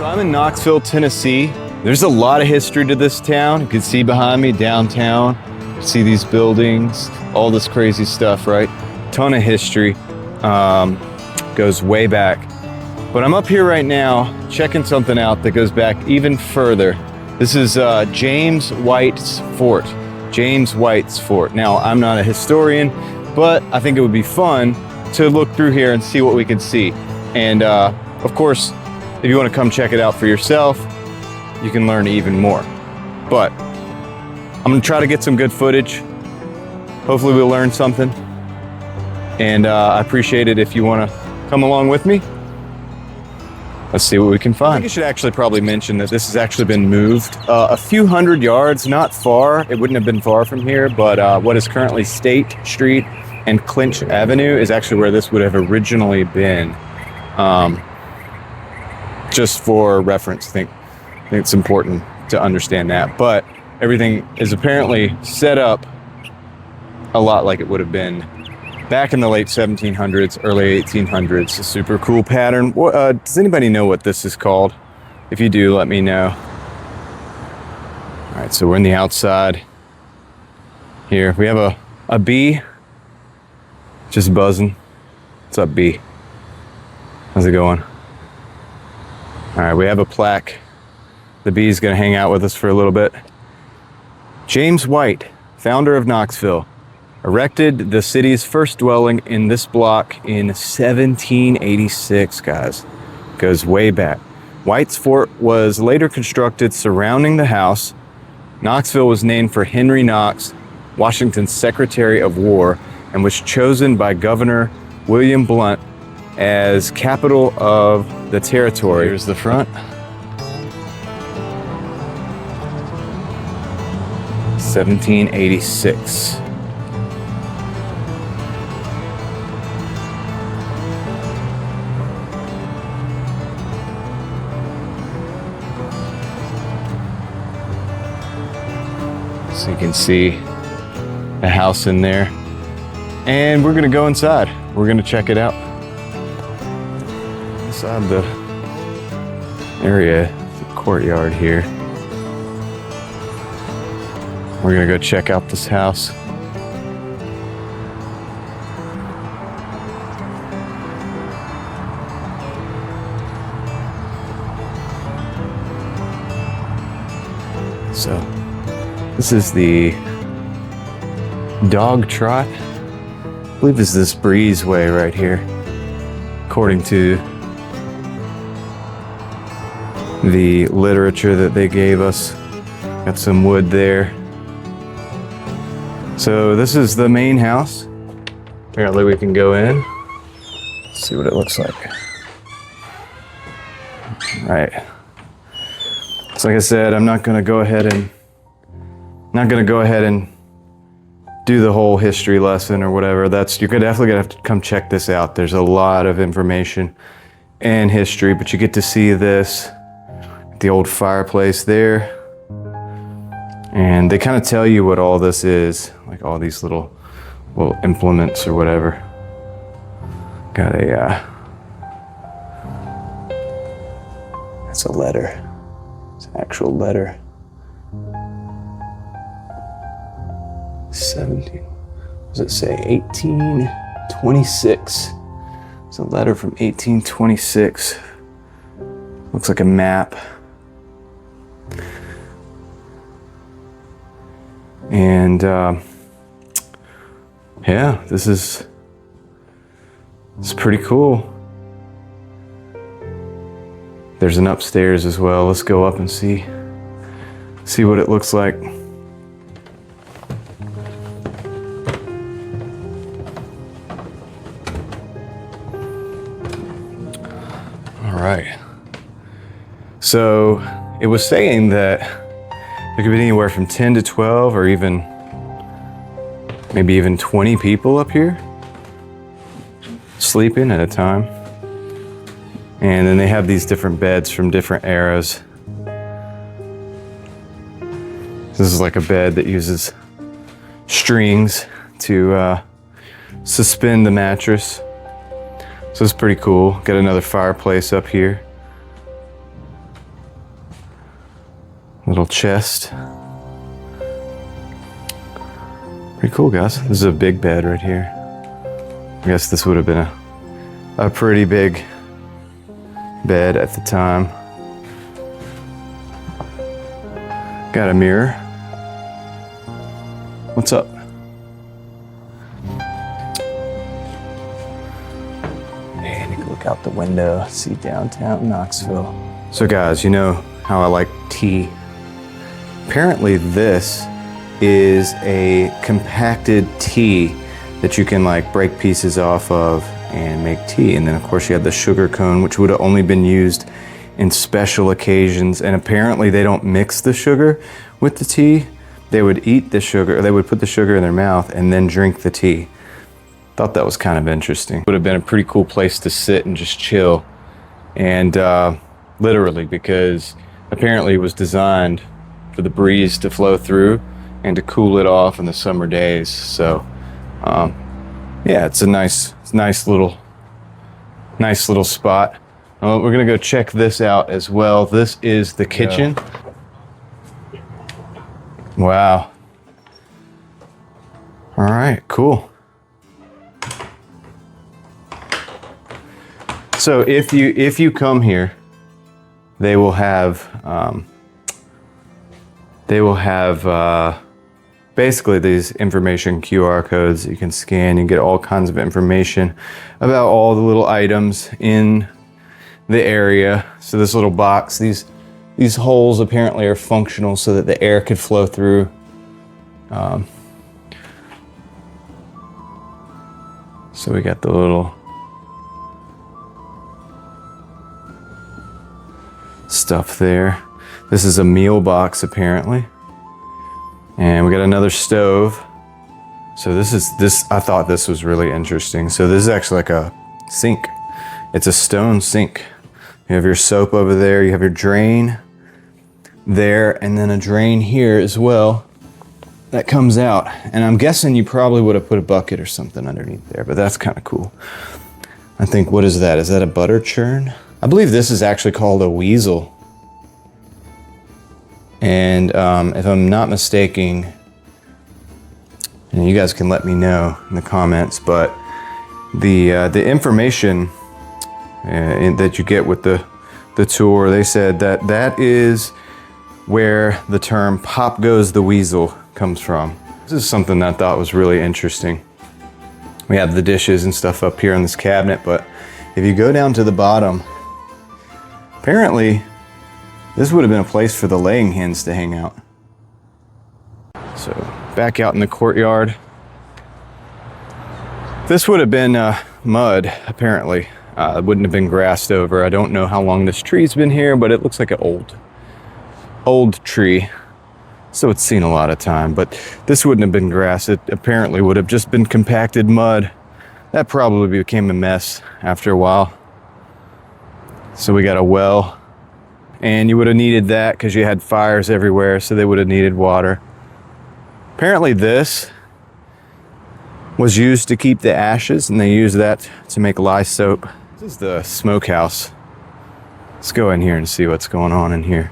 So I'm in Knoxville, Tennessee. There's a lot of history to this town. You can see behind me, downtown. You see these buildings, all this crazy stuff, right? Ton of history, goes way back. But I'm up here right now, checking something out that goes back even further. This is James White's Fort. James White's Fort. Now, I'm not a historian, but I think it would be fun to look through here and see what we can see. And of course, if you want to come check it out for yourself, you can learn even more. But I'm gonna try to get some good footage. Hopefully we'll learn something. And I appreciate it if you want to come along with me. Let's see what we can find. I think I should actually probably mention that this has actually been moved a few hundred yards, not far. It wouldn't have been far from here, but what is currently State Street and Clinch Avenue is actually where this would have originally been. Just for reference, I think it's important to understand that. But everything is apparently set up a lot like it would have been back in the late 1700s, early 1800s. A super cool pattern. Does anybody know what this is called? If you do, let me know. All right, so we're in the outside here. We have a bee just buzzing. What's up, bee? How's it going? All right, we have a plaque. The bee's gonna hang out with us for a little bit. James White, founder of Knoxville, erected the city's first dwelling in this block in 1786, guys. Goes way back. White's Fort was later constructed surrounding the house. Knoxville was named for Henry Knox, Washington's Secretary of War, and was chosen by Governor William Blount as capital of the territory. Here's the front. 1786. So you can see the house in there. And we're gonna go inside. We're gonna check it out. Inside the area, the courtyard here. We're gonna go check out this house. So, this is the dog trot. I believe it's this breezeway right here, according to the literature that they gave us. Got some wood there. So this is the main house. Apparently we can go in, see what it looks like. All right. So like I said, I'm not gonna go ahead and do the whole history lesson or whatever. You're definitely gonna have to come check this out. There's a lot of information and history, but you get to see this, the old fireplace there. And they kind of tell you what all this is, like all these little implements or whatever. Got it's a letter. It's an actual letter. 17, what does it say? 1826. It's a letter from 1826. Looks like a map. And yeah, it's pretty cool. There's an upstairs as well. Let's go up and see what it looks like. All right. So it was saying that there could be anywhere from 10 to 12 or maybe even 20 people up here sleeping at a time. And then they have these different beds from different eras. This is like a bed that uses strings to suspend the mattress. So it's pretty cool. Got another fireplace up here. Little chest. Pretty cool, guys. This is a big bed right here. I guess this would have been a pretty big bed at the time. Got a mirror. What's up? Hey, I need to look out the window, see downtown Knoxville. So guys, you know how I like tea. Apparently this is a compacted tea that you can like break pieces off of and make tea. And then of course you have the sugar cone, which would have only been used in special occasions. And apparently they don't mix the sugar with the tea. They would eat the sugar, or they would put the sugar in their mouth and then drink the tea. Thought that was kind of interesting. Would have been a pretty cool place to sit and just chill. And literally, because apparently it was designed for the breeze to flow through and to cool it off in the summer days. So yeah, it's a nice little spot. We're gonna go check this out as well. This is the kitchen. Yeah. Wow. All right, cool. So if you come here, they will have basically these information QR codes that you can scan. You get all kinds of information about all the little items in the area. So this little box, these holes apparently are functional so that the air could flow through. So we got the little stuff there. This is a meal box apparently. And we got another stove. So I thought this was really interesting. So this is actually like a sink. It's a stone sink. You have your soap over there, you have your drain there, and then a drain here as well that comes out. And I'm guessing you probably would have put a bucket or something underneath there, but that's kind of cool. I think, what is that? Is that a butter churn? I believe this is actually called a weasel. And if I'm not mistaken, and you guys can let me know in the comments, but the information that you get with the tour, they said that is where the term "pop goes the weasel" comes from. This is something that I thought was really interesting. We have the dishes and stuff up here in this cabinet, but if you go down to the bottom, apparently this would have been a place for the laying hens to hang out. So back out in the courtyard. This would have been mud, apparently. It wouldn't have been grassed over. I don't know how long this tree's been here, but it looks like an old tree. So it's seen a lot of time, but this wouldn't have been grass. It apparently would have just been compacted mud. That probably became a mess after a while. So we got a well. And you would have needed that because you had fires everywhere, so they would have needed water. Apparently this was used to keep the ashes, and they used that to make lye soap. This is the smokehouse. Let's go in here and see what's going on in here.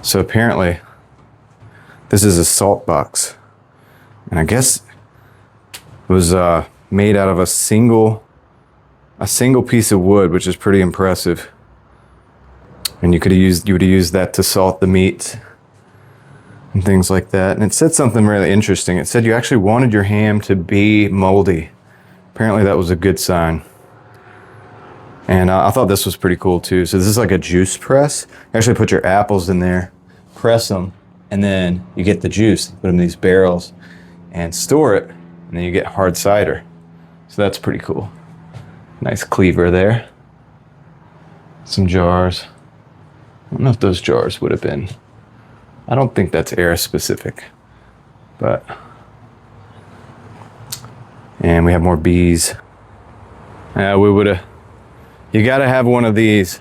So apparently this is a salt box. And I guess it was made out of a single piece of wood, which is pretty impressive. And you would have used that to salt the meat and things like that. And it said something really interesting. It said you actually wanted your ham to be moldy. Apparently that was a good sign. And I thought this was pretty cool too. So this is like a juice press. You actually put your apples in there, press them, and then you get the juice, put them in these barrels and store it, and then you get hard cider. So that's pretty cool. Nice cleaver there. Some jars. I don't know if those jars would have been. I don't think that's air specific, but. And we have more bees. You gotta have one of these.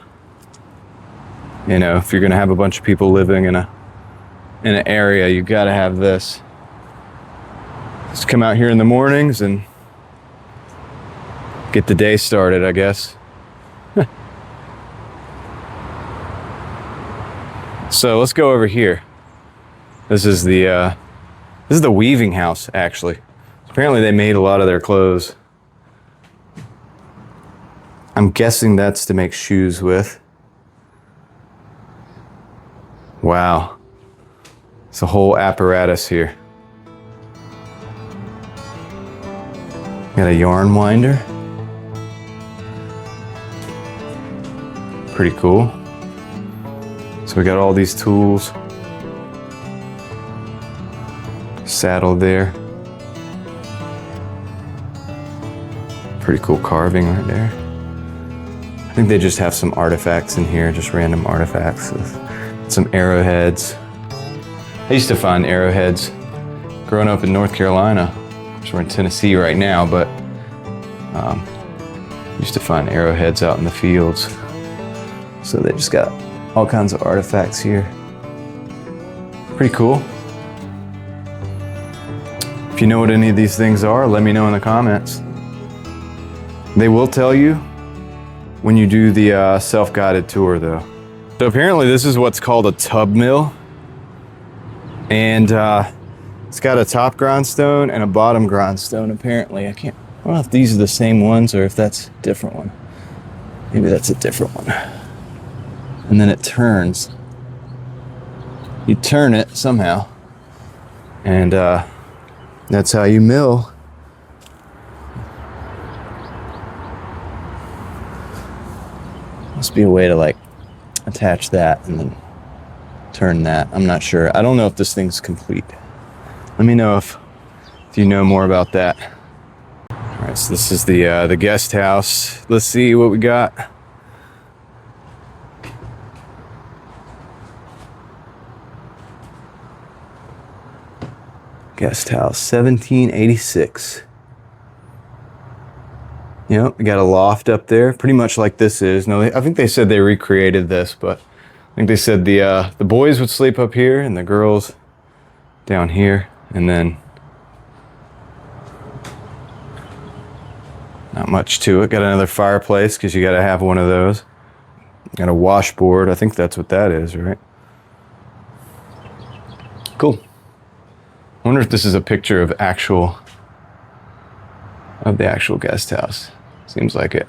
You know, if you're gonna have a bunch of people living in an area, you gotta have this. Just come out here in the mornings and get the day started, I guess. So let's go over here. This is the weaving house, actually. Apparently they made a lot of their clothes. I'm guessing that's to make shoes with. Wow. It's a whole apparatus here. Got a yarn winder. Pretty cool. So we got all these tools. Saddle there. Pretty cool carving right there. I think they just have some artifacts in here, just random artifacts with some arrowheads. I used to find arrowheads growing up in North Carolina. So we're in Tennessee right now, but used to find arrowheads out in the fields. So they just got all kinds of artifacts here. Pretty cool. If you know what any of these things are, let me know in the comments. They will tell you when you do the self-guided tour though. So apparently this is what's called a tub mill. And it's got a top grindstone and a bottom grindstone apparently. I don't know if these are the same ones or if that's a different one. Maybe that's a different one. And then it turns. You turn it somehow. And that's how you mill. Must be a way to like attach that and then turn that. I'm not sure. I don't know if this thing's complete. Let me know if you know more about that. All right, so this is the guest house. Let's see what we got. Guest house, 1786. Yep, we got a loft up there, pretty much like this is. No, I think they said they recreated this, but I think they said the boys would sleep up here and the girls down here, and then not much to it. Got another fireplace because you got to have one of those. Got a washboard. I think that's what that is, right? Cool. I wonder if this is a picture of the actual guest house. Seems like it.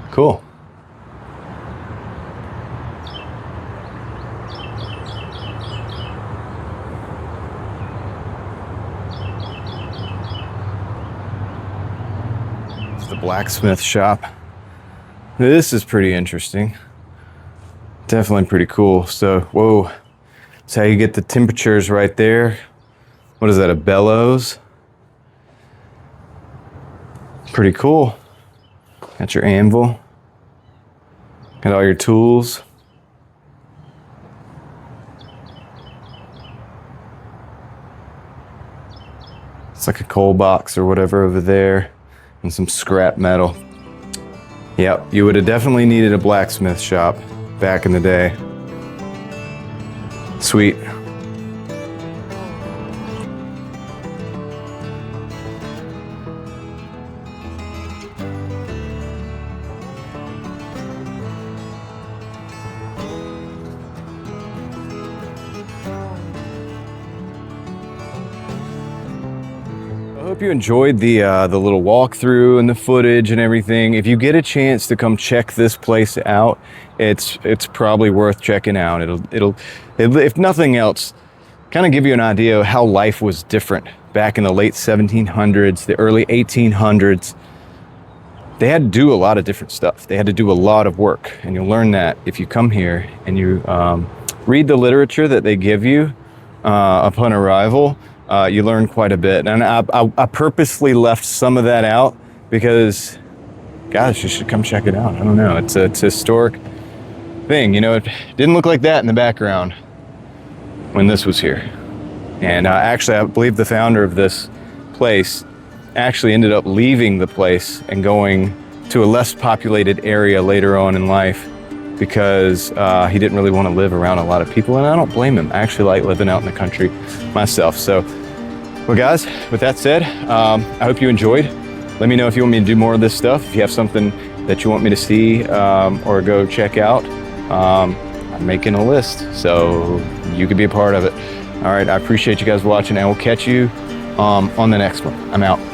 Cool. It's the blacksmith shop. This is pretty interesting. Definitely pretty cool. So, whoa. That's how you get the temperatures right there. What is that, a bellows? Pretty cool. Got your anvil. Got all your tools. It's like a coal box or whatever over there. And some scrap metal. Yep, you would have definitely needed a blacksmith shop back in the day. Sweet. I hope you enjoyed the little walkthrough and the footage and everything. If you get a chance to come check this place out, it's probably worth checking out. It'll if nothing else, kind of give you an idea of how life was different back in the late 1700s, the early 1800s. They had to do a lot of different stuff. They had to do a lot of work, and you'll learn that if you come here and you read the literature that they give you upon arrival. You learn quite a bit, and I purposely left some of that out because, gosh, you should come check it out. I don't know, it's a historic thing. You know, it didn't look like that in the background when this was here. And actually, I believe the founder of this place actually ended up leaving the place and going to a less populated area later on in life because he didn't really want to live around a lot of people, and I don't blame him. I actually like living out in the country myself. So, well guys, with that said, I hope you enjoyed. let me know if you want me to do more of this stuff. If you have something that you want me to see or go check out, I'm making a list, so you could be a part of it. All right, I appreciate you guys watching, and we'll catch you on the next one. I'm out.